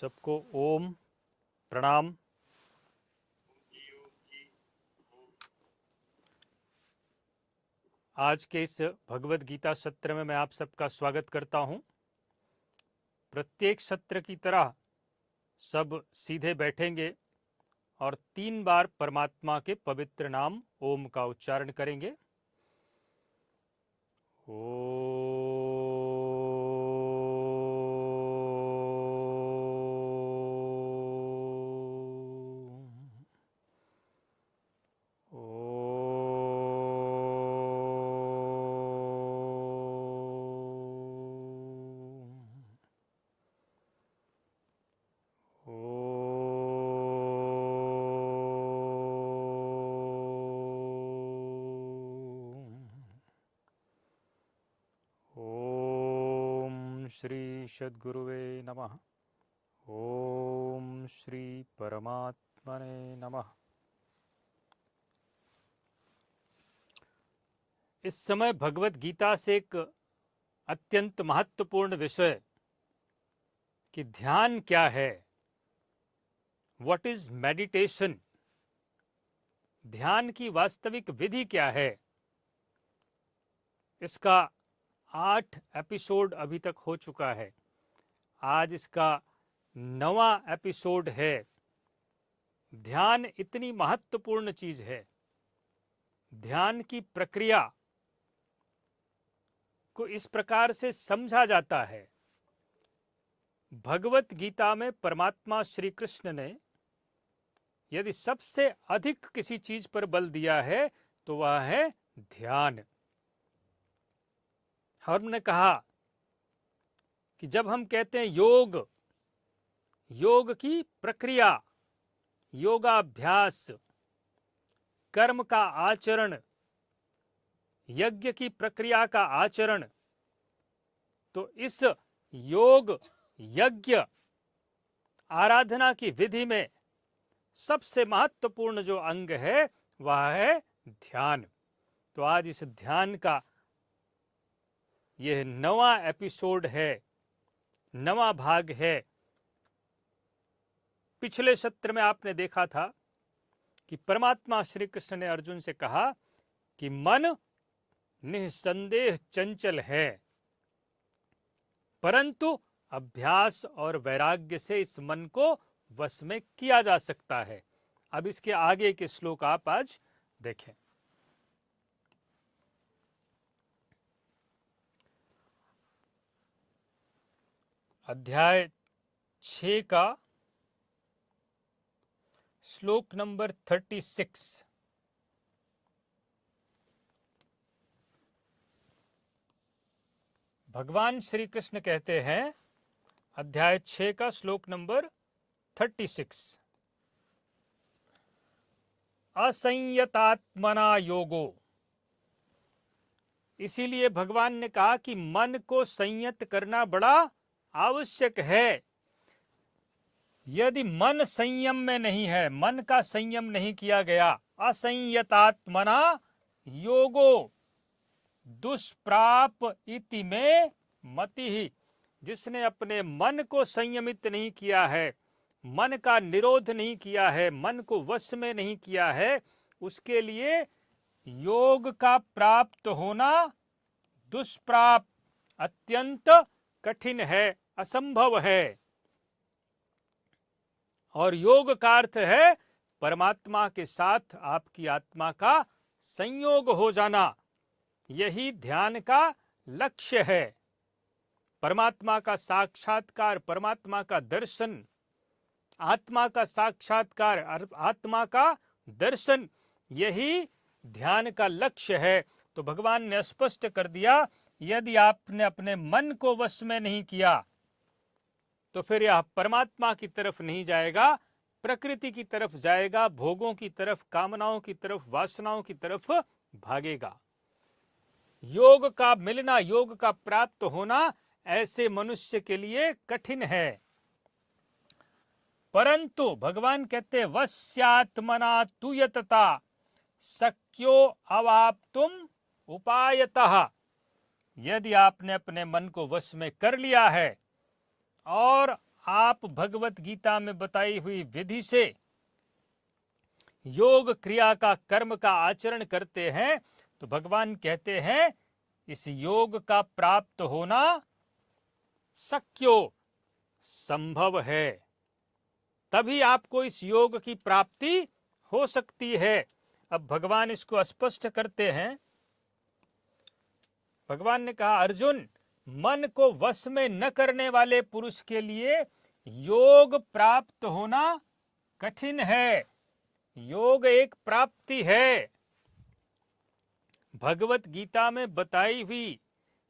सबको ओम प्रणाम। आज के इस भगवत गीता सत्र में मैं आप सबका स्वागत करता हूं। प्रत्येक सत्र की तरह सब सीधे बैठेंगे और 3 बार परमात्मा के पवित्र नाम ओम का उच्चारण करेंगे। ओम श्री सद्गुरुवे नमः। ओम श्री परमात्मने नमः। इस समय भगवत गीता से एक अत्यंत महत्वपूर्ण विषय कि ध्यान क्या है, व्हाट इज मेडिटेशन, ध्यान की वास्तविक विधि क्या है, इसका 8 एपिसोड अभी तक हो चुका है। आज इसका 9वां एपिसोड है। ध्यान इतनी महत्वपूर्ण चीज है। ध्यान की प्रक्रिया को इस प्रकार से समझा जाता है। भगवत गीता में परमात्मा श्री कृष्ण ने यदि सबसे अधिक किसी चीज पर बल दिया है तो वह है ध्यान। हमने कहा कि जब हम कहते हैं योग, योग की प्रक्रिया, योगाभ्यास, कर्म का आचरण, यज्ञ की प्रक्रिया का आचरण, तो इस योग यज्ञ आराधना की विधि में सबसे महत्वपूर्ण जो अंग है वह है ध्यान। तो आज इस ध्यान का यह 9वां एपिसोड है, 9वां भाग है। पिछले सत्र में आपने देखा था कि परमात्मा श्री कृष्ण ने अर्जुन से कहा कि मन निसंदेह चंचल है, परंतु अभ्यास और वैराग्य से इस मन को वश में किया जा सकता है। अब इसके आगे के श्लोक आप आज देखें। अध्याय 6 का श्लोक नंबर 36। भगवान श्री कृष्ण कहते हैं, अध्याय 6 का श्लोक नंबर 36, असंयतात्मना योगो। इसीलिए भगवान ने कहा कि मन को संयत करना बड़ा आवश्यक है। यदि मन संयम में नहीं है, मन का संयम नहीं किया गया, असंयतात्मना योगो दुष्प्राप इति में मति ही, जिसने अपने मन को संयमित नहीं किया है, मन का निरोध नहीं किया है, मन को वश में नहीं किया है, उसके लिए योग का प्राप्त होना दुष्प्राप, अत्यंत कठिन है, असंभव है। और योग का अर्थ है परमात्मा के साथ आपकी आत्मा का संयोग हो जाना। यही ध्यान का लक्ष्य है। परमात्मा का साक्षात्कार, परमात्मा का दर्शन, आत्मा का साक्षात्कार, आत्मा का दर्शन, यही ध्यान का लक्ष्य है। तो भगवान ने स्पष्ट कर दिया, यदि आपने अपने मन को वश में नहीं किया तो फिर यह परमात्मा की तरफ नहीं जाएगा, प्रकृति की तरफ जाएगा, भोगों की तरफ, कामनाओं की तरफ, वासनाओं की तरफ भागेगा। योग का मिलना, योग का प्राप्त होना ऐसे मनुष्य के लिए कठिन है। परंतु भगवान कहते वश्यात्मना तुयतता शक्यो अवाप्तुम उपायतः। यदि आपने अपने मन को वश में कर लिया है और आप भगवत गीता में बताई हुई विधि से योग क्रिया का कर्म का आचरण करते हैं तो भगवान कहते हैं इस योग का प्राप्त होना शक्यो, संभव है। तभी आपको इस योग की प्राप्ति हो सकती है। अब भगवान इसको स्पष्ट करते हैं। भगवान ने कहा अर्जुन, मन को वश में न करने वाले पुरुष के लिए योग प्राप्त होना कठिन है। योग एक प्राप्ति है। भगवत गीता में बताई हुई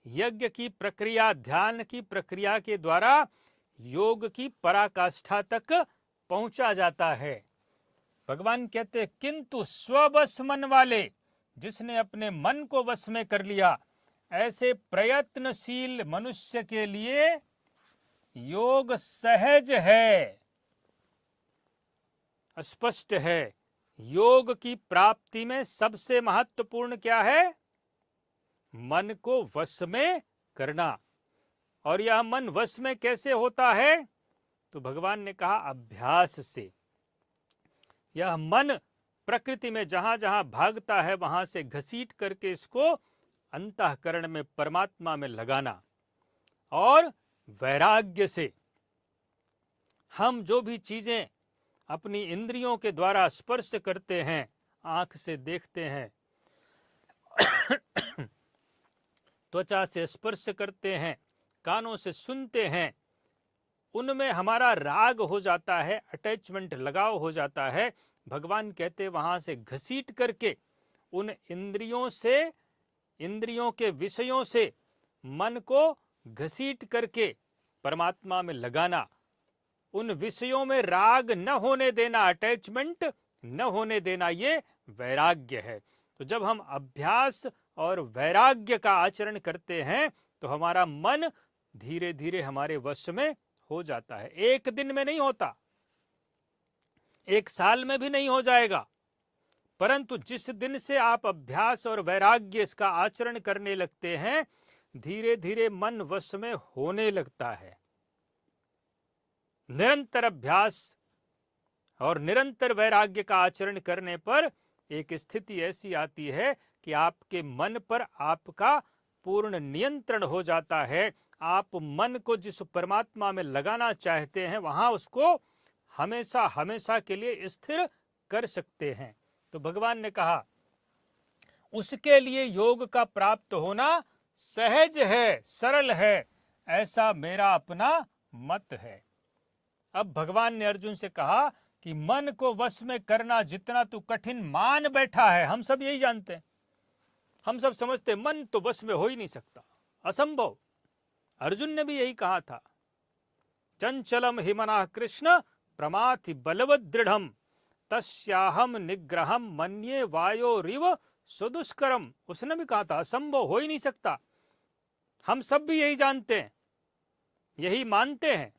यज्ञ की प्रक्रिया, ध्यान की प्रक्रिया के द्वारा योग की पराकाष्ठा तक पहुंचा जाता है। भगवान कहते किंतु स्ववश मन वाले, जिसने अपने मन को वश में कर लिया, ऐसे प्रयत्नशील मनुष्य के लिए योग सहज है। स्पष्ट है, योग की प्राप्ति में सबसे महत्वपूर्ण क्या है? मन को वश में करना। और यह मन वश में कैसे होता है? तो भगवान ने कहा अभ्यास से। यह मन प्रकृति में जहां जहां भागता है वहां से घसीट करके इसको अंतःकरण में, परमात्मा में लगाना। और वैराग्य से हम जो भी चीजें अपनी इंद्रियों के द्वारा स्पर्श करते हैं, आंख से देखते हैं, त्वचा से स्पर्श करते हैं, कानों से सुनते हैं, उनमें हमारा राग हो जाता है, अटैचमेंट, लगाव हो जाता है। भगवान कहते वहां से घसीट करके उन इंद्रियों से, इंद्रियों के विषयों से मन को घसीट करके परमात्मा में लगाना, उन विषयों में राग न होने देना, अटैचमेंट न होने देना, ये वैराग्य है। तो जब हम अभ्यास और वैराग्य का आचरण करते हैं तो हमारा मन धीरे धीरे हमारे वश में हो जाता है। एक दिन में नहीं होता, एक साल में भी नहीं हो जाएगा, परंतु जिस दिन से आप अभ्यास और वैराग्य इसका आचरण करने लगते हैं, धीरे धीरे मन वश में होने लगता है। निरंतर अभ्यास और निरंतर वैराग्य का आचरण करने पर एक स्थिति ऐसी आती है कि आपके मन पर आपका पूर्ण नियंत्रण हो जाता है। आप मन को जिस परमात्मा में लगाना चाहते हैं वहां उसको हमेशा हमेशा के लिए स्थिर कर सकते हैं। तो भगवान ने कहा उसके लिए योग का प्राप्त होना सहज है, सरल है, ऐसा मेरा अपना मत है। अब भगवान ने अर्जुन से कहा कि मन को वश में करना जितना तू कठिन मान बैठा है, हम सब यही जानते हैं, हम सब समझते मन तो वश में हो ही नहीं सकता, असंभव। अर्जुन ने भी यही कहा था, चंचलम हि मनः कृष्ण प्रमाथि बलवद दृढ़म तस्याहम निग्रहम मन्ये वायोरिव सुदुष्करम। उसने भी कहा था असंभव, हो ही नहीं सकता। हम सब भी यही जानते हैं, यही मानते हैं,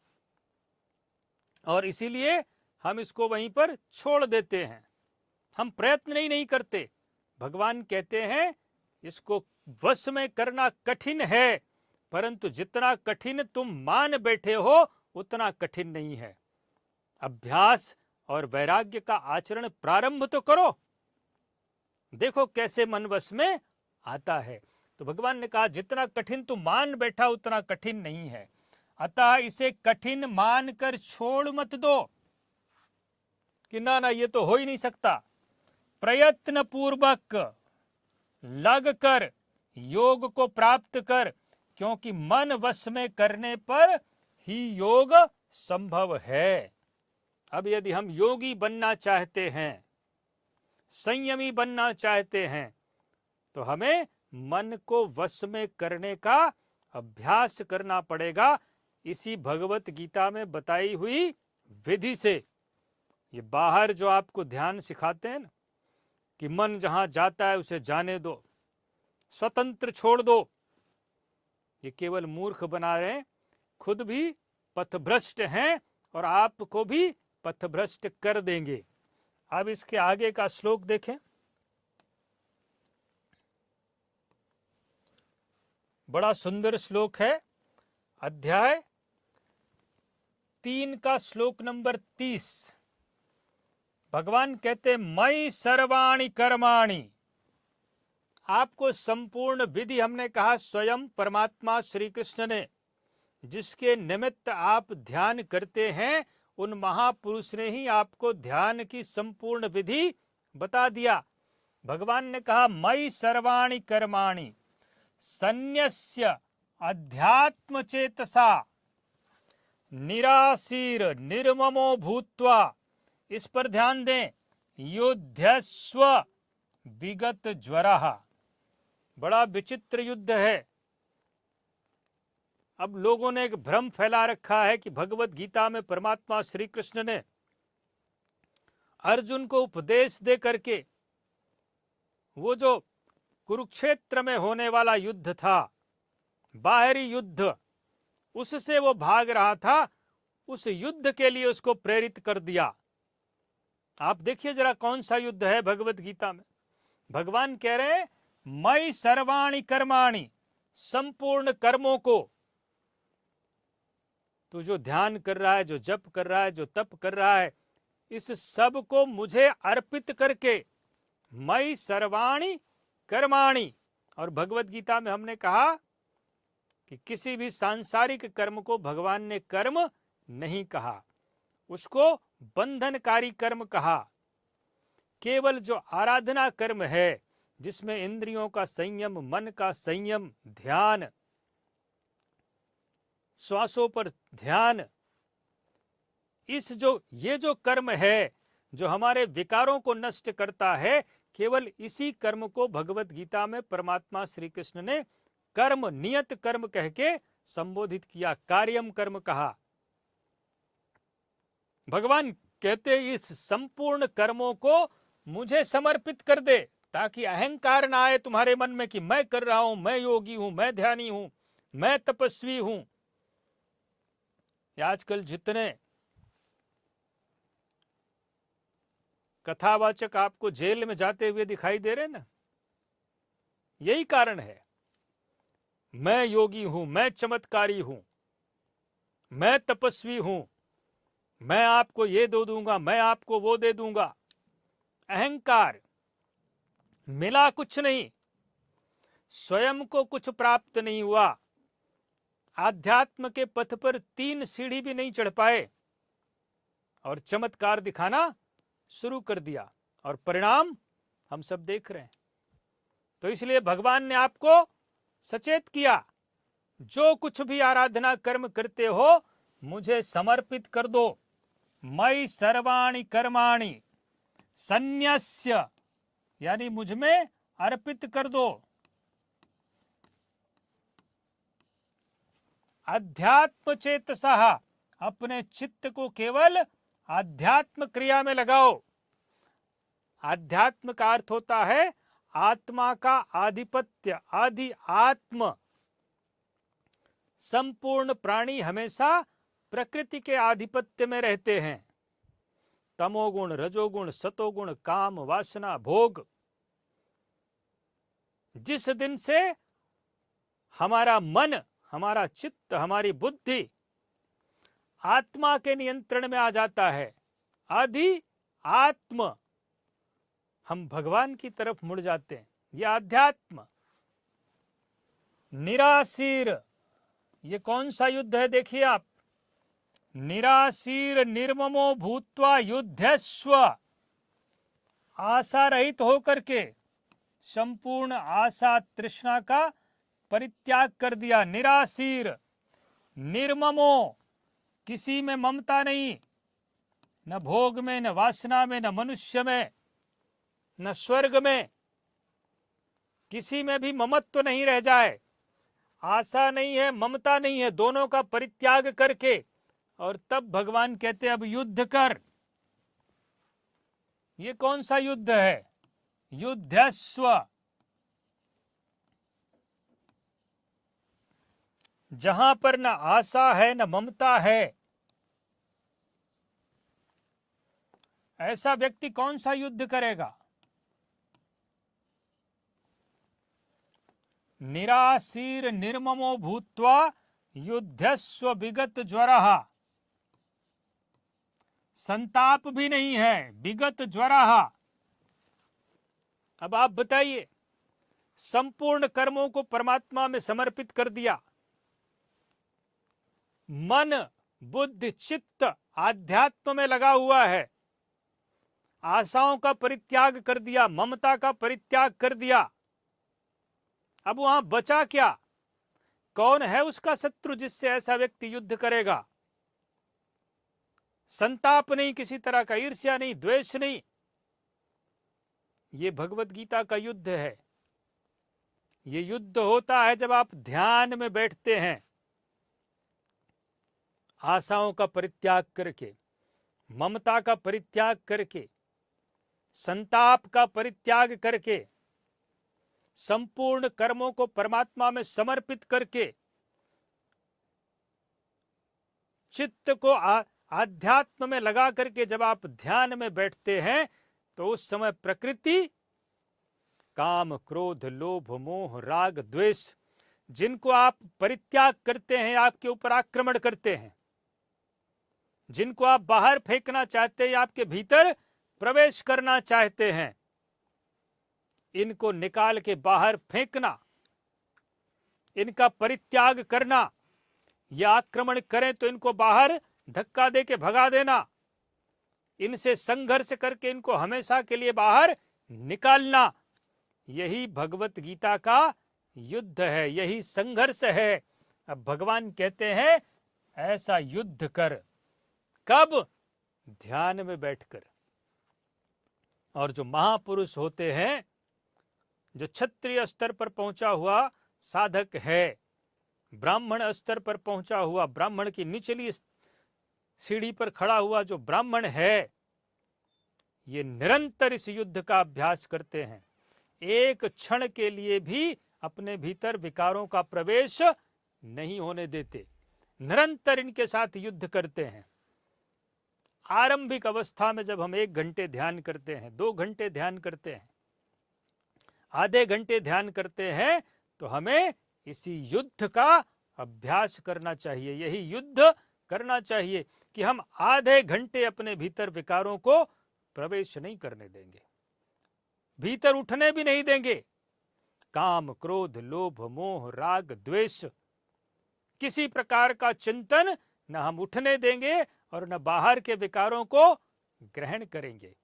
और इसीलिए हम इसको वहीं पर छोड़ देते हैं, हम प्रयत्न ही नहीं करते। भगवान कहते हैं इसको वश में करना कठिन है, परंतु जितना कठिन तुम मान बैठे हो उतना कठिन नहीं है। अभ्यास और वैराग्य का आचरण प्रारंभ तो करो, देखो कैसे मन वश में आता है। तो भगवान ने कहा जितना कठिन तुम मान बैठा उतना कठिन नहीं है, अतः इसे कठिन मानकर छोड़ मत दो कि ना ना ये तो हो ही नहीं सकता। प्रयत्न पूर्वक लगकर योग को प्राप्त कर, क्योंकि मन वश में करने पर ही योग संभव है। अब यदि हम योगी बनना चाहते हैं, संयमी बनना चाहते हैं, तो हमें मन को वश में करने का अभ्यास करना पड़ेगा, इसी भगवत गीता में बताई हुई विधि से। ये बाहर जो आपको ध्यान सिखाते हैं ना कि मन जहां जाता है उसे जाने दो, स्वतंत्र छोड़ दो, ये केवल मूर्ख बना रहे हैं, खुद भी पथभ्रष्ट हैं और आपको भी पथभ्रष्ट कर देंगे। अब इसके आगे का श्लोक देखें, बड़ा सुंदर श्लोक है। अध्याय 3 का श्लोक नंबर 30 भगवान कहते मयि सर्वाणि कर्माणि। आपको संपूर्ण विधि हमने कहा स्वयं परमात्मा श्री कृष्ण ने, जिसके निमित्त आप ध्यान करते हैं, उन महापुरुष ने ही आपको ध्यान की संपूर्ण विधि बता दिया। भगवान ने कहा मयि सर्वाणि कर्माणि सन्न्यस्य अध्यात्म चेतसा निराशीर निर्ममो भूत्वा। इस पर ध्यान दें, युध्यस्व विगत ज्वरः। बड़ा विचित्र युद्ध है। अब लोगों ने एक भ्रम फैला रखा है कि भगवत गीता में परमात्मा श्री कृष्ण ने अर्जुन को उपदेश दे करके वो जो कुरुक्षेत्र में होने वाला युद्ध था, बाहरी युद्ध, उससे वो भाग रहा था, उस युद्ध के लिए उसको प्रेरित कर दिया। आप देखिए जरा कौन सा युद्ध है भगवत गीता में। भगवान कह रहे हैं मयि सर्वाणि कर्माणि, संपूर्ण कर्मों को, तू जो ध्यान कर रहा है, जो जप कर रहा है, जो तप कर रहा है, इस सब को मुझे अर्पित करके मयि सर्वाणि कर्माणि। और भगवत गीता में हमने कहा कि किसी भी सांसारिक कर्म को भगवान ने कर्म नहीं कहा, उसको बंधनकारी कर्म कहा। केवल जो आराधना कर्म है, जिसमें इंद्रियों का संयम, मन का संयम, ध्यान, श्वासों पर ध्यान, ये जो कर्म है जो हमारे विकारों को नष्ट करता है, केवल इसी कर्म को भगवत गीता में परमात्मा श्री कृष्ण ने कर्म, नियत कर्म कह के संबोधित किया, कार्यम कर्म कहा। भगवान कहते इस संपूर्ण कर्मों को मुझे समर्पित कर दे, ताकि अहंकार ना आए तुम्हारे मन में कि मैं कर रहा हूं, मैं योगी हूं, मैं ध्यानी हूं, मैं तपस्वी हूं। आजकल जितने कथावाचक आपको जेल में जाते हुए दिखाई दे रहे ना, यही कारण है। मैं योगी हूं, मैं चमत्कारी हूं, मैं तपस्वी हूं, मैं आपको ये दे दूंगा, मैं आपको वो दे दूंगा। अहंकार, मिला कुछ नहीं, स्वयं को कुछ प्राप्त नहीं हुआ, आध्यात्म के पथ पर 3 सीढ़ी भी नहीं चढ़ पाए और चमत्कार दिखाना शुरू कर दिया, और परिणाम हम सब देख रहे हैं। तो इसलिए भगवान ने आपको सचेत किया, जो कुछ भी आराधना कर्म करते हो मुझे समर्पित कर दो। मयि सर्वाणि कर्माणि सन्न्यस्य, यानी मुझ में अर्पित कर दो। अध्यात्म चेतसः, अपने चित्त को केवल आध्यात्म क्रिया में लगाओ। आध्यात्म का अर्थ होता है आत्मा का आधिपत्य, आदि आत्म। संपूर्ण प्राणी हमेशा प्रकृति के आधिपत्य में रहते हैं। तमोगुण, रजोगुण, सतोगुण, काम, वासना, भोग। जिस दिन से हमारा मन, हमारा चित्त, हमारी बुद्धि आत्मा के नियंत्रण में आ जाता है, आदि आत्म, हम भगवान की तरफ मुड़ जाते हैं। यह अध्यात्म। निराशीर, ये कौन सा युद्ध है देखिए आप। निराशीर निर्ममो भूत्वा युध्यस्व, आशा रहित होकर के, संपूर्ण आशा तृष्णा का परित्याग कर दिया। निराशीर, निर्ममो, किसी में ममता नहीं, न भोग में, न वासना में, न मनुष्य में, न स्वर्ग में, किसी में भी ममत्व नहीं रह जाए। आशा नहीं है, ममता नहीं है, दोनों का परित्याग करके, और तब भगवान कहते अब युद्ध कर। ये कौन सा युद्ध है? युद्धस्व। जहां पर न आशा है न ममता है, ऐसा व्यक्ति कौन सा युद्ध करेगा? निराशीर निर्ममो भूत्वा युद्धस्व विगत ज्वरः। संताप भी नहीं है, विगत ज्वराः। अब आप बताइए, संपूर्ण कर्मों को परमात्मा में समर्पित कर दिया, मन बुद्धि चित्त आध्यात्म में लगा हुआ है, आशाओं का परित्याग कर दिया, ममता का परित्याग कर दिया, अब वहां बचा क्या? कौन है उसका शत्रु जिससे ऐसा व्यक्ति युद्ध करेगा? संताप नहीं, किसी तरह का ईर्ष्या नहीं, द्वेष नहीं। ये भगवत गीता का युद्ध है। ये युद्ध होता है जब आप ध्यान में बैठते हैं, आशाओं का परित्याग करके, ममता का परित्याग करके, संताप का परित्याग करके, संपूर्ण कर्मों को परमात्मा में समर्पित करके, चित्त को आध्यात्म में लगा करके जब आप ध्यान में बैठते हैं, तो उस समय प्रकृति काम क्रोध लोभ मोह राग द्वेष जिनको आप परित्याग करते हैं, आपके ऊपर आक्रमण करते हैं, जिनको आप बाहर फेंकना चाहते हैं, आपके भीतर प्रवेश करना चाहते हैं, इनको निकाल के बाहर फेंकना, इनका परित्याग करना। ये आक्रमण करें तो इनको बाहर धक्का दे के भगा देना, इनसे संघर्ष करके इनको हमेशा के लिए बाहर निकालना। यही भगवत गीता का युद्ध है, यही संघर्ष है। अब भगवान कहते हैं ऐसा युद्ध कर। कब? ध्यान में बैठकर। और जो महापुरुष होते हैं, जो क्षत्रिय स्तर पर पहुंचा हुआ साधक है, ब्राह्मण स्तर पर पहुंचा हुआ, ब्राह्मण की निचली सीढ़ी पर खड़ा हुआ जो ब्राह्मण है, ये निरंतर इस युद्ध का अभ्यास करते हैं। एक क्षण के लिए भी अपने भीतर विकारों का प्रवेश नहीं होने देते, निरंतर इनके साथ युद्ध करते हैं। आरंभिक अवस्था में जब हम 1 घंटे ध्यान करते हैं, 2 घंटे ध्यान करते हैं, आधे घंटे ध्यान करते हैं, तो हमें इसी युद्ध का अभ्यास करना चाहिए। यही युद्ध करना चाहिए कि हम आधे घंटे अपने भीतर विकारों को प्रवेश नहीं करने देंगे, भीतर उठने भी नहीं देंगे। काम क्रोध लोभ मोह राग द्वेष किसी प्रकार का चिंतन न हम उठने देंगे और न बाहर के विकारों को ग्रहण करेंगे।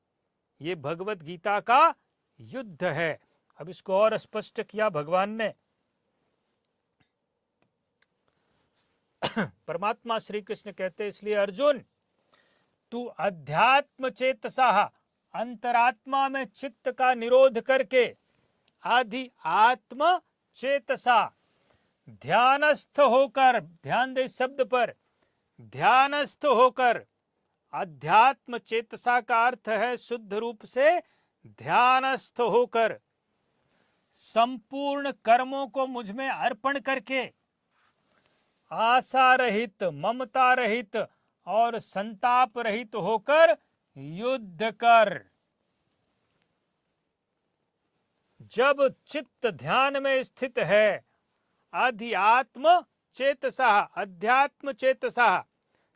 ये भगवत गीता का युद्ध है। अब इसको और स्पष्ट किया भगवान ने। परमात्मा श्री कृष्ण कहते हैं, इसलिए अर्जुन तू अध्यात्म चेतसा, अंतरात्मा में चित्त का निरोध करके, आदि आत्म चेतसा, ध्यानस्थ होकर, ध्यान दे शब्द पर, ध्यानस्थ होकर। अध्यात्म चेतसा का अर्थ है शुद्ध रूप से ध्यानस्थ होकर, संपूर्ण कर्मों को मुझ में अर्पण करके, आशा रहित, ममता रहित और संताप रहित होकर युद्ध कर। जब चित्त ध्यान में स्थित है, अध्यात्म चेतसा, अध्यात्म चेतसा,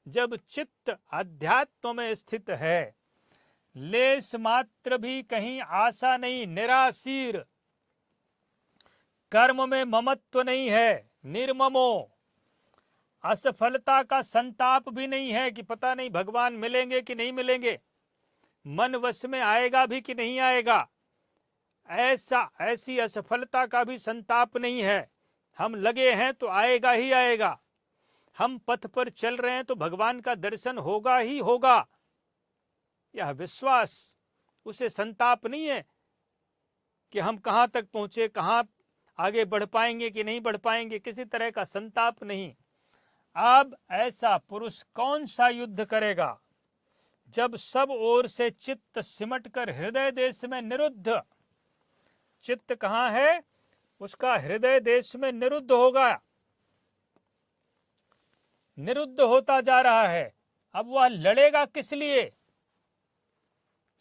जब चित्त अध्यात्म में स्थित है, लेश मात्र भी कहीं आशा नहीं, निराशीर, कर्म में ममत्व नहीं है, निर्ममो, असफलता का संताप भी नहीं है कि पता नहीं भगवान मिलेंगे कि नहीं मिलेंगे, मन वश में आएगा भी कि नहीं आएगा, ऐसी असफलता का भी संताप नहीं है। हम लगे हैं तो आएगा ही आएगा, हम पथ पर चल रहे हैं तो भगवान का दर्शन होगा ही होगा, यह विश्वास, उसे संताप नहीं है कि हम कहां तक पहुंचे, कहां आगे बढ़ पाएंगे कि नहीं बढ़ पाएंगे, किसी तरह का संताप नहीं। अब ऐसा पुरुष कौन सा युद्ध करेगा? जब सब ओर से चित्त सिमटकर हृदय देश में निरुद्ध, चित्त कहां है? उसका हृदय देश में निरुद्ध होगा, निरुद्ध होता जा रहा है। अब वह लड़ेगा किस लिए?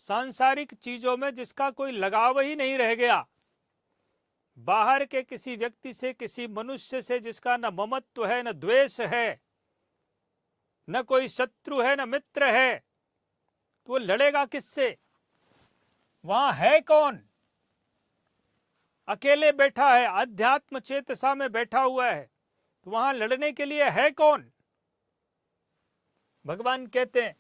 सांसारिक चीजों में जिसका कोई लगाव ही नहीं रह गया, बाहर के किसी व्यक्ति से, किसी मनुष्य से जिसका न ममत्व है, न द्वेष है, न कोई शत्रु है, न मित्र है, तो वो लड़ेगा किससे? वहां है कौन? अकेले बैठा है, अध्यात्म चेतसा में बैठा हुआ है, तो वहां लड़ने के लिए है कौन? भगवान कहते हैं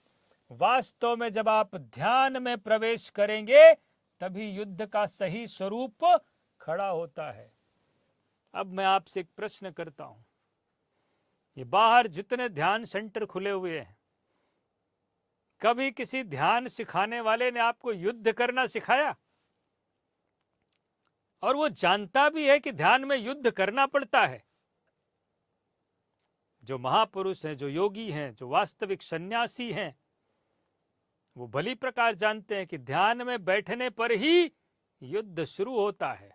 वास्तव में जब आप ध्यान में प्रवेश करेंगे तभी युद्ध का सही स्वरूप खड़ा होता है। अब मैं आपसे एक प्रश्न करता हूं, ये बाहर जितने ध्यान सेंटर खुले हुए हैं, कभी किसी ध्यान सिखाने वाले ने आपको युद्ध करना सिखाया? और वो जानता भी है कि ध्यान में युद्ध करना पड़ता है। जो महापुरुष हैं, जो योगी हैं, जो वास्तविक सन्यासी हैं, वो भली प्रकार जानते हैं कि ध्यान में बैठने पर ही युद्ध शुरू होता है।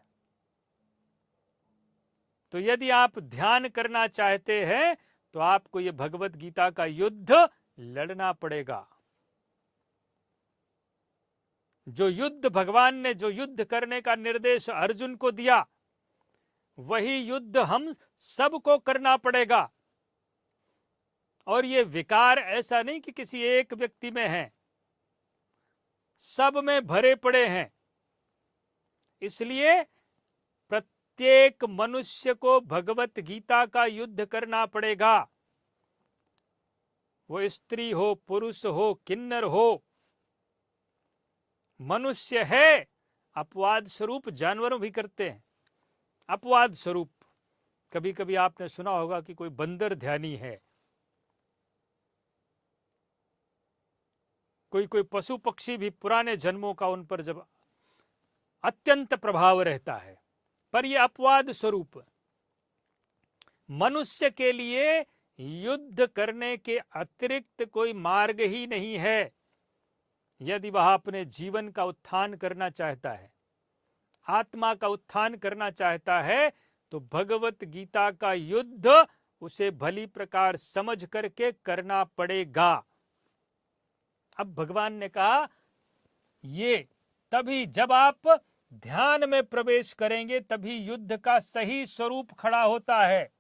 तो यदि आप ध्यान करना चाहते हैं तो आपको यह भगवत गीता का युद्ध लड़ना पड़ेगा। जो युद्ध भगवान ने, जो युद्ध करने का निर्देश अर्जुन को दिया, वही युद्ध हम सबको करना पड़ेगा। और ये विकार ऐसा नहीं कि किसी एक व्यक्ति में है, सब में भरे पड़े हैं। इसलिए प्रत्येक मनुष्य को भगवत गीता का युद्ध करना पड़ेगा। वो स्त्री हो, पुरुष हो, किन्नर हो, मनुष्य है, अपवाद स्वरूप जानवरों भी करते हैं। अपवाद स्वरूप कभी कभी आपने सुना होगा कि कोई बंदर ध्यानी है, कोई कोई पशु पक्षी भी पुराने जन्मों का उन पर जब अत्यंत प्रभाव रहता है, पर यह अपवाद स्वरूप। मनुष्य के लिए युद्ध करने के अतिरिक्त कोई मार्ग ही नहीं है। यदि वह अपने जीवन का उत्थान करना चाहता है, आत्मा का उत्थान करना चाहता है, तो भगवत गीता का युद्ध उसे भली प्रकार समझ करके करना पड़ेगा। अब भगवान ने कहा ये तभी जब आप ध्यान में प्रवेश करेंगे तभी युद्ध का सही स्वरूप खड़ा होता है।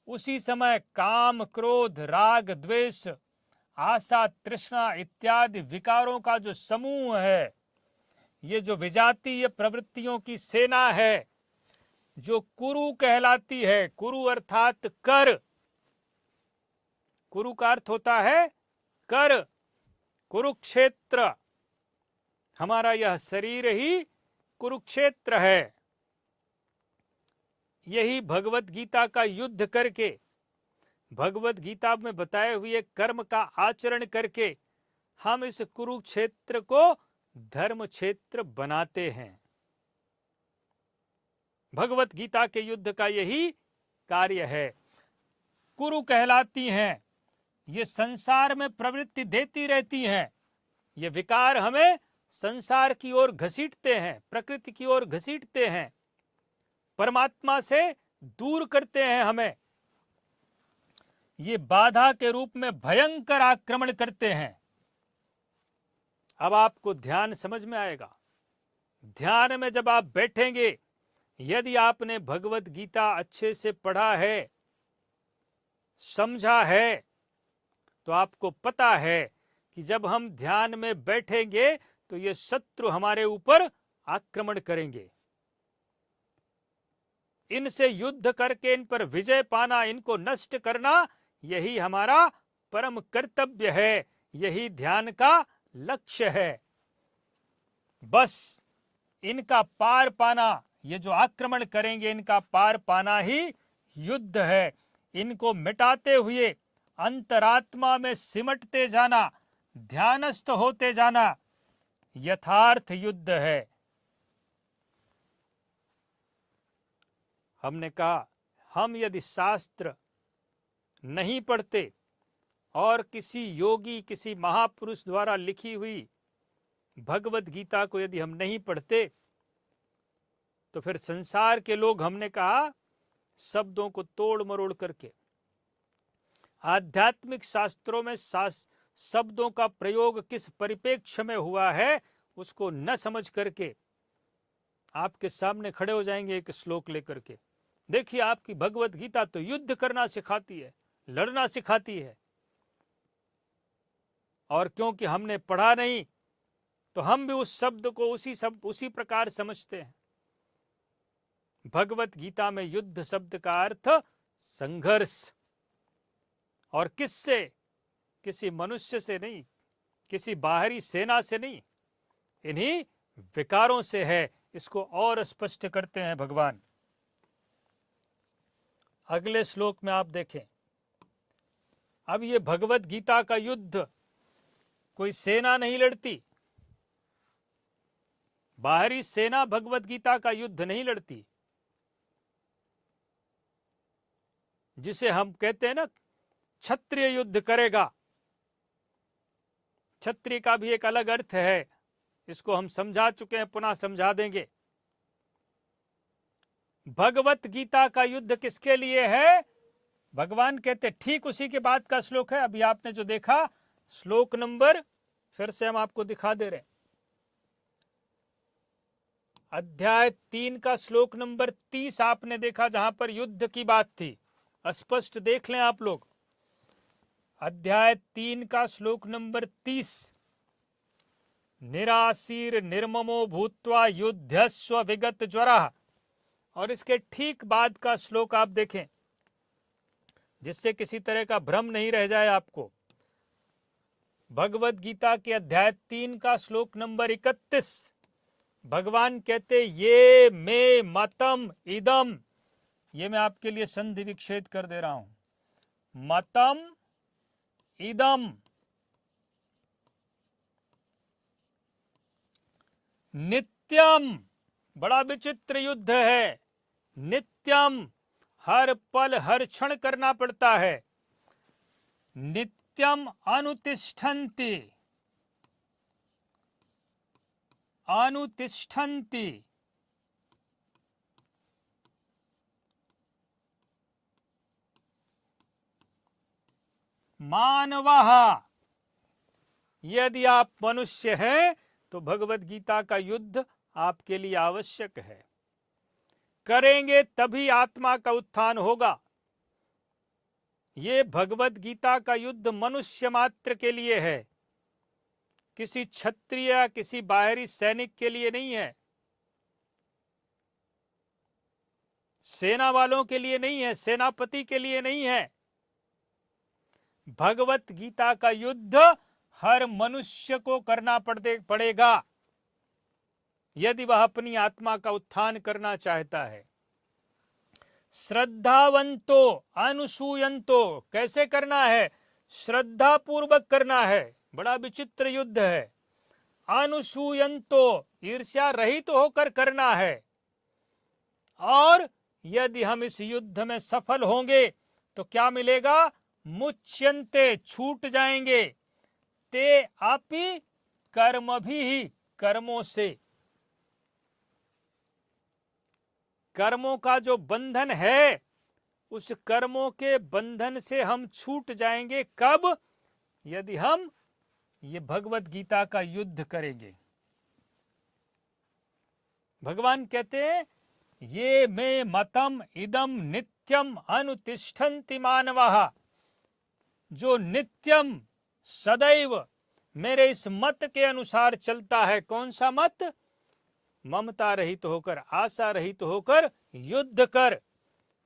उसी समय काम, क्रोध, राग, द्वेष, आशा, तृष्णा इत्यादि विकारों का जो समूह है, ये जो विजातीय प्रवृत्तियों की सेना है, जो कुरु कहलाती है, कुरु अर्थात कर, कुरु का अर्थ होता है कर, कुरुक्षेत्र, हमारा यह शरीर ही कुरुक्षेत्र है। यही भगवत गीता का युद्ध करके, भगवत गीता में बताए हुए कर्म का आचरण करके हम इस कुरुक्षेत्र को धर्म क्षेत्र बनाते हैं। भगवत गीता के युद्ध का यही कार्य है। कुरु कहलाती हैं, ये संसार में प्रवृत्ति देती रहती हैं, ये विकार हमें संसार की ओर घसीटते हैं, प्रकृति की ओर घसीटते हैं, परमात्मा से दूर करते हैं हमें। ये बाधा के रूप में भयंकर आक्रमण करते हैं। अब आपको ध्यान समझ में आएगा। ध्यान में जब आप बैठेंगे, यदि आपने भगवत गीता अच्छे से पढ़ा है, समझा है, तो आपको पता है कि जब हम ध्यान में बैठेंगे तो ये शत्रु हमारे ऊपर आक्रमण करेंगे। इनसे युद्ध करके इन पर विजय पाना, इनको नष्ट करना, यही हमारा परम कर्तव्य है, यही ध्यान का लक्ष्य है। बस इनका पार पाना, ये जो आक्रमण करेंगे इनका पार पाना ही युद्ध है। इनको मिटाते हुए अंतरात्मा में सिमटते जाना, ध्यानस्थ होते जाना, यथार्थ युद्ध है। हमने कहा हम यदि शास्त्र नहीं पढ़ते और किसी योगी, किसी महापुरुष द्वारा लिखी हुई भगवत गीता को यदि हम नहीं पढ़ते, तो फिर संसार के लोग, हमने कहा, शब्दों को तोड़ मरोड़ करके आध्यात्मिक शास्त्रों में शब्दों का प्रयोग किस परिप्रेक्ष्य में हुआ है उसको न समझ करके आपके सामने खड़े हो जाएंगे एक श्लोक लेकर के। देखिए, आपकी भगवत गीता तो युद्ध करना सिखाती है, लड़ना सिखाती है, और क्योंकि हमने पढ़ा नहीं तो हम भी उस शब्द को उसी प्रकार समझते हैं। भगवत गीता में युद्ध शब्द का अर्थ संघर्ष, और किससे? किसी मनुष्य से नहीं, किसी बाहरी सेना से नहीं, इन्हीं विकारों से है। इसको और स्पष्ट करते हैं भगवान। अगले श्लोक में आप देखें, अब ये भगवत गीता का युद्ध कोई सेना नहीं लड़ती, बाहरी सेना भगवत गीता का युद्ध नहीं लड़ती। जिसे हम कहते हैं ना, क्षत्रिय युद्ध करेगा। क्षत्रिय का भी एक अलग अर्थ है, इसको हम समझा चुके हैं, पुनः समझा देंगे। भगवत गीता का युद्ध किसके लिए है? भगवान कहते, ठीक उसी के बाद का श्लोक है। अभी आपने जो देखा, श्लोक नंबर फिर से हम आपको दिखा दे रहे हैं। अध्याय 3 का श्लोक नंबर 30 आपने देखा, जहां पर युद्ध की बात थी। स्पष्ट देख लें आप लोग। अध्याय 3 का श्लोक नंबर 30, निराशीर निर्ममो भूत्वा युद्धस्व विगत ज्वरः। और इसके ठीक बाद का श्लोक आप देखें, जिससे किसी तरह का भ्रम नहीं रह जाए आपको। भगवत गीता के अध्याय 3 का श्लोक नंबर 31, भगवान कहते, ये मे मतम इदम। ये मैं आपके लिए संधि विच्छेद कर दे रहा हूं। मतम इदम नित्यम। बड़ा विचित्र युद्ध है। नित्यम, हर पल हर क्षण करना पड़ता है। नित्यम अनुतिष्ठन्ति, अनुतिष्ठन्ति मानवः। यदि आप मनुष्य हैं तो भगवत गीता का युद्ध आपके लिए आवश्यक है। करेंगे तभी आत्मा का उत्थान होगा। ये भगवत गीता का युद्ध मनुष्य मात्र के लिए है, किसी क्षत्रिय, किसी बाहरी सैनिक के लिए नहीं है, सेना वालों के लिए नहीं है, सेनापति के लिए नहीं है। भगवत गीता का युद्ध हर मनुष्य को करना पड़ेगा, यदि वह अपनी आत्मा का उत्थान करना चाहता है। श्रद्धावंतो अनुसूयंतो, कैसे करना है? श्रद्धा पूर्वक करना है। बड़ा विचित्र युद्ध है। अनुसूयंतो, ईर्ष्या रहित होकर करना है। और यदि हम इस युद्ध में सफल होंगे तो क्या मिलेगा? मुच्यन्ते, छूट जाएंगे। ते अपि कर्म भी, कर्मों से, कर्मों का जो बंधन है, उस कर्मों के बंधन से हम छूट जाएंगे। कब? यदि हम ये भगवत गीता का युद्ध करेंगे। भगवान कहते हैं, ये मे मतम इदम नित्यम अनुतिष्ठन्ति मानवः। जो नित्यम, सदैव मेरे इस मत के अनुसार चलता है। कौन सा मत? ममता रहित होकर, आशा रहित होकर युद्ध कर।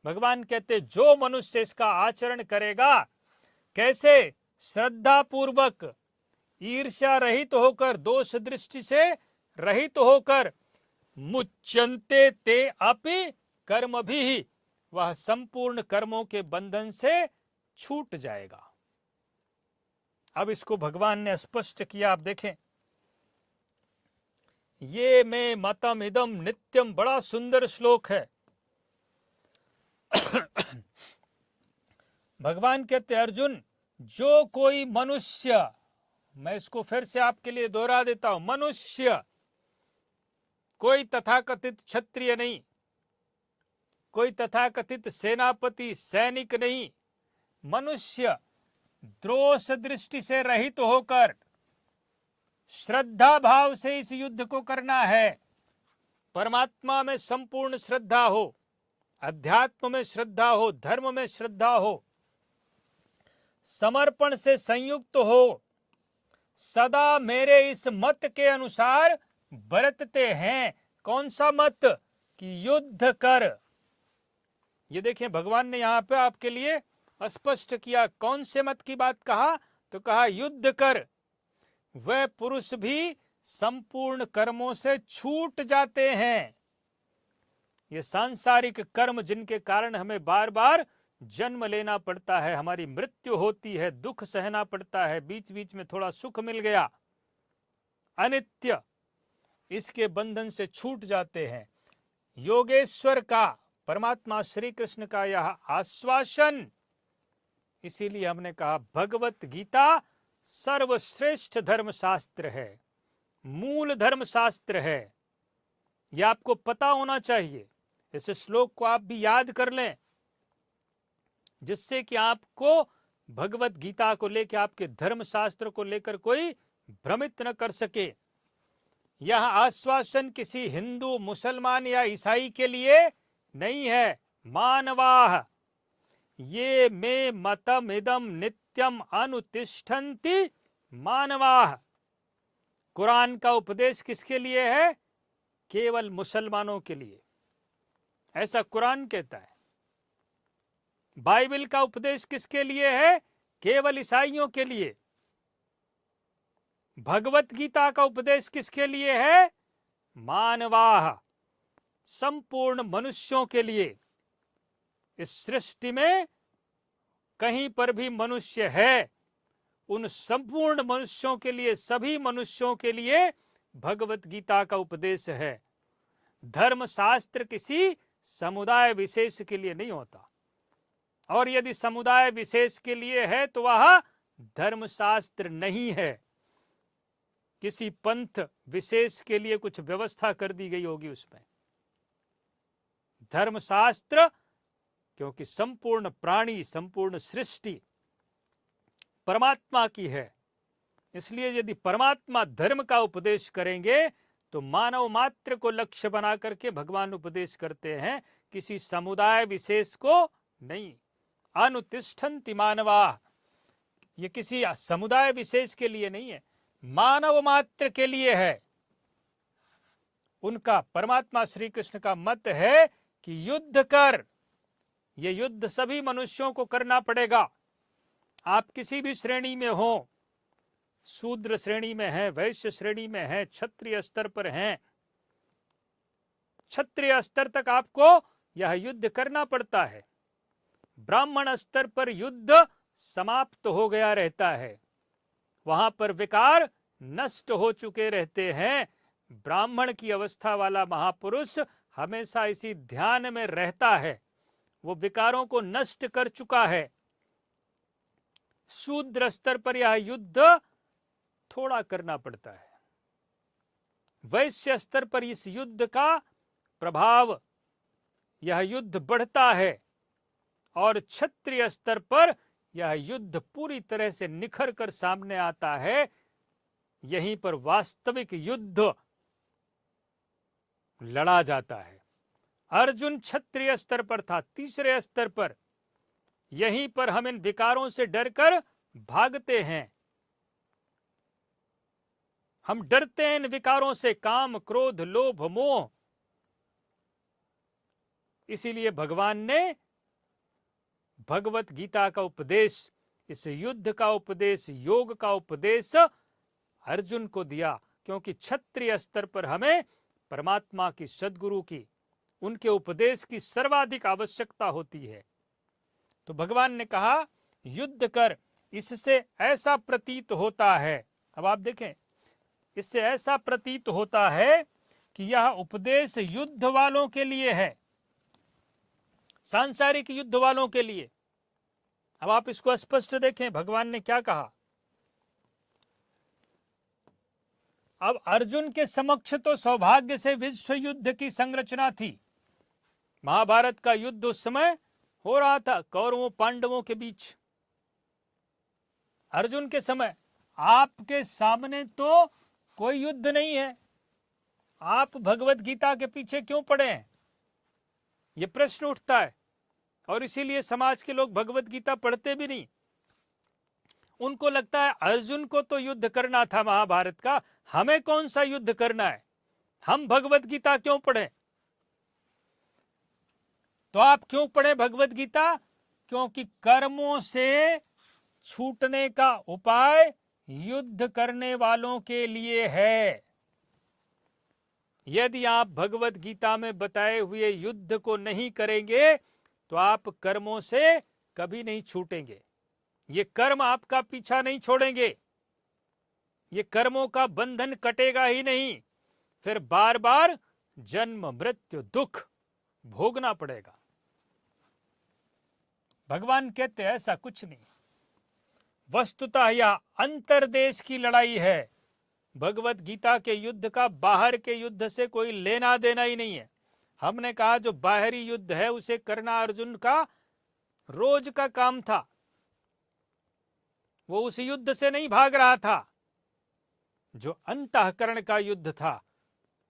भगवान कहते, जो मनुष्य इसका आचरण करेगा, कैसे? श्रद्धा पूर्वक, ईर्ष्या रहित होकर, दोष दृष्टि से रहित होकर, मुच्यन्ते ते अपि कर्म भी, वह संपूर्ण कर्मों के बंधन से छूट जाएगा। अब इसको भगवान ने स्पष्ट किया, आप देखें। ये मे मतम इदम नित्यम, बड़ा सुंदर श्लोक है। भगवान कहते, अर्जुन, जो कोई मनुष्य, मैं इसको फिर से आपके लिए दोहरा देता हूं, मनुष्य, कोई तथाकथित क्षत्रिय नहीं, कोई तथाकथित सेनापति, सैनिक नहीं, मनुष्य दोष दृष्टि से रहित होकर श्रद्धा भाव से इस युद्ध को करना है। परमात्मा में संपूर्ण श्रद्धा हो, अध्यात्म में श्रद्धा हो, धर्म में श्रद्धा हो, समर्पण से संयुक्त हो, सदा मेरे इस मत के अनुसार बरतते हैं। कौन सा मत? कि युद्ध कर। ये देखिए भगवान ने यहां पे आपके लिए स्पष्ट किया। कौन से मत की बात कहा? तो कहा युद्ध कर। वह पुरुष भी संपूर्ण कर्मों से छूट जाते हैं। ये सांसारिक कर्म जिनके कारण हमें बार बार जन्म लेना पड़ता है, हमारी मृत्यु होती है, दुख सहना पड़ता है, बीच बीच में थोड़ा सुख मिल गया, अनित्य, इसके बंधन से छूट जाते हैं। योगेश्वर का, परमात्मा श्री कृष्ण का यह आश्वासन, इसीलिए हमने कहा भगवत गीता सर्वश्रेष्ठ धर्मशास्त्र है, मूल धर्मशास्त्र है। यह आपको पता होना चाहिए। इस श्लोक को आप भी याद कर लें, जिससे कि आपको भगवत गीता को लेकर, आपके धर्मशास्त्र को लेकर कोई भ्रमित न कर सके। यह आश्वासन किसी हिंदू, मुसलमान या ईसाई के लिए नहीं है। मानवाः ये मे मतम इदम नित्यम अनुतिष्ठन्ति मानवाः। कुरान का उपदेश किसके लिए है? केवल मुसलमानों के लिए, ऐसा कुरान कहता है। बाइबल का उपदेश किसके लिए है? केवल ईसाइयों के लिए। भगवत गीता का उपदेश किसके लिए है? मानवाः, संपूर्ण मनुष्यों के लिए। इस सृष्टि में कहीं पर भी मनुष्य है, उन संपूर्ण मनुष्यों के लिए, सभी मनुष्यों के लिए भगवत गीता का उपदेश है। धर्मशास्त्र किसी समुदाय विशेष के लिए नहीं होता, और यदि समुदाय विशेष के लिए है तो वह धर्मशास्त्र नहीं है। किसी पंथ विशेष के लिए कुछ व्यवस्था कर दी गई होगी उसमें। धर्मशास्त्र क्योंकि संपूर्ण प्राणी, संपूर्ण सृष्टि परमात्मा की है, इसलिए यदि परमात्मा धर्म का उपदेश करेंगे तो मानव मात्र को लक्ष्य बना करके भगवान उपदेश करते हैं, किसी समुदाय विशेष को नहीं। अनुतिष्ठन्ति मानवाः, ये किसी समुदाय विशेष के लिए नहीं है, मानव मात्र के लिए है। उनका, परमात्मा श्री कृष्ण का मत है कि युद्ध कर। ये युद्ध सभी मनुष्यों को करना पड़ेगा। आप किसी भी श्रेणी में हो, शूद्र श्रेणी में है, वैश्य श्रेणी में है, क्षत्रिय स्तर पर हैं, क्षत्रिय स्तर तक आपको यह युद्ध करना पड़ता है। ब्राह्मण स्तर पर युद्ध समाप्त हो गया रहता है, वहां पर विकार नष्ट हो चुके रहते हैं। ब्राह्मण की अवस्था वाला महापुरुष हमेशा इसी ध्यान में रहता है, वो विकारों को नष्ट कर चुका है। शूद्र स्तर पर यह युद्ध थोड़ा करना पड़ता है। वैश्य स्तर पर इस युद्ध का प्रभाव, यह युद्ध बढ़ता है, और क्षत्रिय स्तर पर यह युद्ध पूरी तरह से निखर कर सामने आता है। यहीं पर वास्तविक युद्ध लड़ा जाता है। अर्जुन क्षत्रिय स्तर पर था, तीसरे स्तर पर। यहीं पर हम इन विकारों से डरकर भागते हैं। हम डरते हैं इन विकारों से, काम, क्रोध, लोभ, मोह। इसीलिए भगवान ने भगवत गीता का उपदेश, इस युद्ध का उपदेश, योग का उपदेश अर्जुन को दिया, क्योंकि क्षत्रिय स्तर पर हमें परमात्मा की, सद्गुरु की, उनके उपदेश की सर्वाधिक आवश्यकता होती है। तो भगवान ने कहा युद्ध कर। इससे ऐसा प्रतीत होता है, अब आप देखें, इससे ऐसा प्रतीत होता है कि यह उपदेश युद्ध वालों के लिए है, सांसारिक युद्ध वालों के लिए। अब आप इसको स्पष्ट देखें, भगवान ने क्या कहा। अब अर्जुन के समक्ष तो सौभाग्य से विश्व युद्ध की संरचना थी। महाभारत का युद्ध उस समय हो रहा था कौरवों पांडवों के बीच। अर्जुन के समय आपके सामने तो कोई युद्ध नहीं है, आप भगवत गीता के पीछे क्यों पड़े हैं? यह प्रश्न उठता है, और इसीलिए समाज के लोग भगवत गीता पढ़ते भी नहीं। उनको लगता है अर्जुन को तो युद्ध करना था महाभारत का, हमें कौन सा युद्ध करना है, हम भगवत गीता क्यों पढ़ें। तो आप क्यों पढ़े भगवत गीता? क्योंकि कर्मों से छूटने का उपाय युद्ध करने वालों के लिए है। यदि आप भगवत गीता में बताए हुए युद्ध को नहीं करेंगे तो आप कर्मों से कभी नहीं छूटेंगे। ये कर्म आपका पीछा नहीं छोड़ेंगे, ये कर्मों का बंधन कटेगा ही नहीं, फिर बार बार जन्म मृत्यु दुख भोगना पड़ेगा। भगवान कहते हैं ऐसा कुछ नहीं। वस्तुतः यह अंतर्देश की लड़ाई है। भगवत गीता के युद्ध का बाहर के युद्ध से कोई लेना देना ही नहीं है। हमने कहा जो बाहरी युद्ध है उसे करना अर्जुन का रोज का काम था, वो उस युद्ध से नहीं भाग रहा था। जो अंतःकरण का युद्ध था,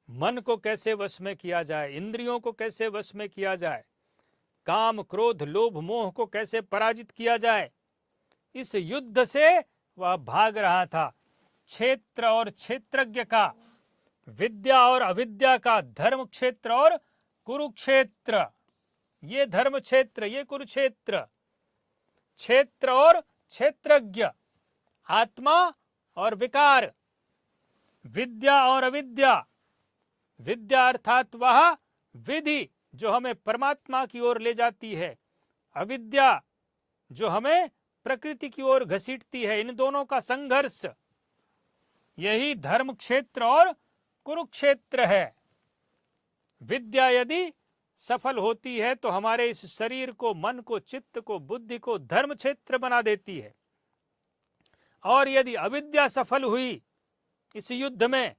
मन को कैसे वश में किया जाए, इंद्रियों को कैसे वश में किया जाए, काम क्रोध लोभ मोह को कैसे पराजित किया जाए, इस युद्ध से वह भाग रहा था। क्षेत्र और क्षेत्रज्ञ का, विद्या और अविद्या का, धर्म क्षेत्र और कुरुक्षेत्र, ये धर्म क्षेत्र ये कुरुक्षेत्र, क्षेत्र और क्षेत्रज्ञ, आत्मा और विकार, विद्या और अविद्या। विद्या अर्थात वह विधि जो हमें परमात्मा की ओर ले जाती है, अविद्या जो हमें प्रकृति की ओर घसीटती है। इन दोनों का संघर्ष यही धर्म क्षेत्र और कुरुक्षेत्र है। विद्या यदि सफल होती है तो हमारे इस शरीर को, मन को, चित्त को, बुद्धि को धर्म क्षेत्र बना देती है, और यदि अविद्या सफल हुई इस युद्ध में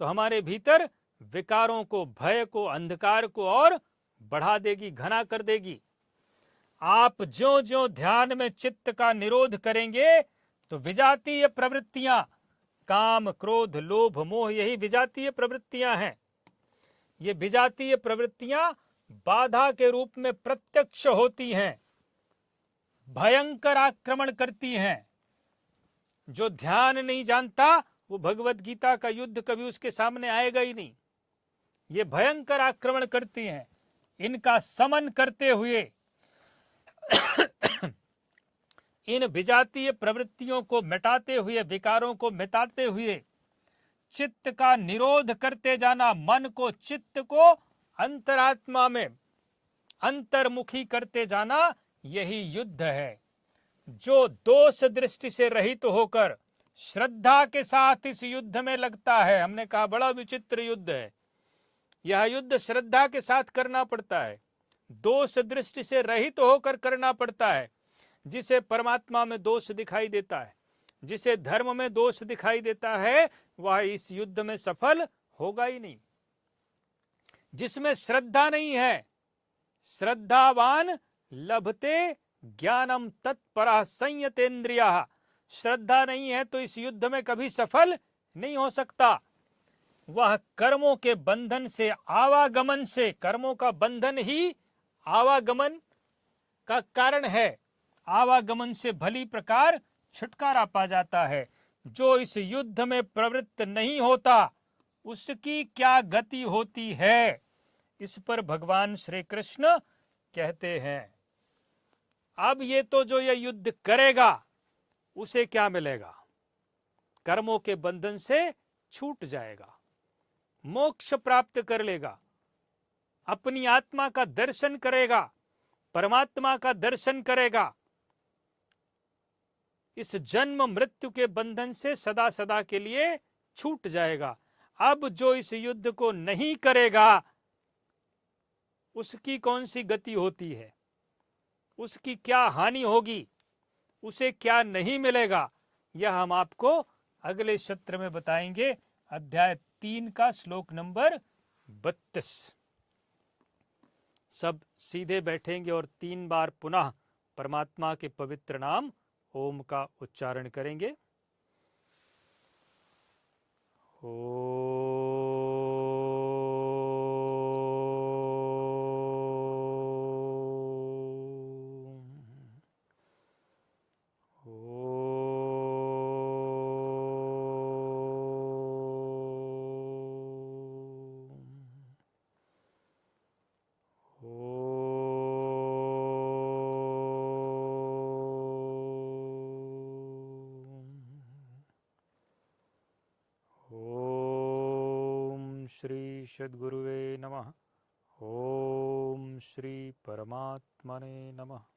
तो हमारे भीतर विकारों को, भय को, अंधकार को और बढ़ा देगी, घना कर देगी। आप ज्यों ज्यों ध्यान में चित्त का निरोध करेंगे तो विजातीय प्रवृत्तियां, काम क्रोध लोभ मोह, यही विजातीय प्रवृत्तियां हैं। ये विजातीय प्रवृत्तियां बाधा के रूप में प्रत्यक्ष होती हैं, भयंकर आक्रमण करती हैं। जो ध्यान नहीं जानता वो भगवत गीता का युद्ध कभी उसके सामने आएगा ही नहीं। ये भयंकर आक्रमण करती हैं। इनका समन करते हुए, इन विजातीय प्रवृत्तियों को मिटाते हुए, विकारों को मिटाते हुए चित्त का निरोध करते जाना, मन को, चित्त को अंतरात्मा में अंतर्मुखी करते जाना, यही युद्ध है। जो दोष दृष्टि से रहित होकर श्रद्धा के साथ इस युद्ध में लगता है, हमने कहा बड़ा विचित्र युद्ध है। यह युद्ध श्रद्धा के साथ करना पड़ता है, दोष दृष्टि से रहित होकर करना पड़ता है। जिसे परमात्मा में दोष दिखाई देता है, जिसे धर्म में दोष दिखाई देता है, वह इस युद्ध में सफल होगा ही नहीं। जिसमें श्रद्धा नहीं है, श्रद्धावान लभते ज्ञानम तत्परः संयतेन्द्रियः, श्रद्धा नहीं है तो इस युद्ध में कभी सफल नहीं हो सकता। वह कर्मों के बंधन से, आवागमन से, कर्मों का बंधन ही आवागमन का कारण है, आवागमन से भली प्रकार छुटकारा पा जाता है। जो इस युद्ध में प्रवृत्त नहीं होता उसकी क्या गति होती है, इस पर भगवान श्री कृष्ण कहते हैं। अब ये तो जो ये युद्ध करेगा उसे क्या मिलेगा? कर्मों के बंधन से छूट जाएगा, मोक्ष प्राप्त कर लेगा, अपनी आत्मा का दर्शन करेगा, परमात्मा का दर्शन करेगा, इस जन्म मृत्यु के बंधन से सदा सदा के लिए छूट जाएगा। अब जो इस युद्ध को नहीं करेगा उसकी कौन सी गति होती है, उसकी क्या हानि होगी, उसे क्या नहीं मिलेगा, यह हम आपको अगले सत्र में बताएंगे। अध्याय 3 का श्लोक नंबर 32। सब सीधे बैठेंगे और 3 बार पुनः परमात्मा के पवित्र नाम ओम का उच्चारण करेंगे। ओम। ओम श्री सद्गुरुवे नमः। ओम श्री परमात्मने नमः।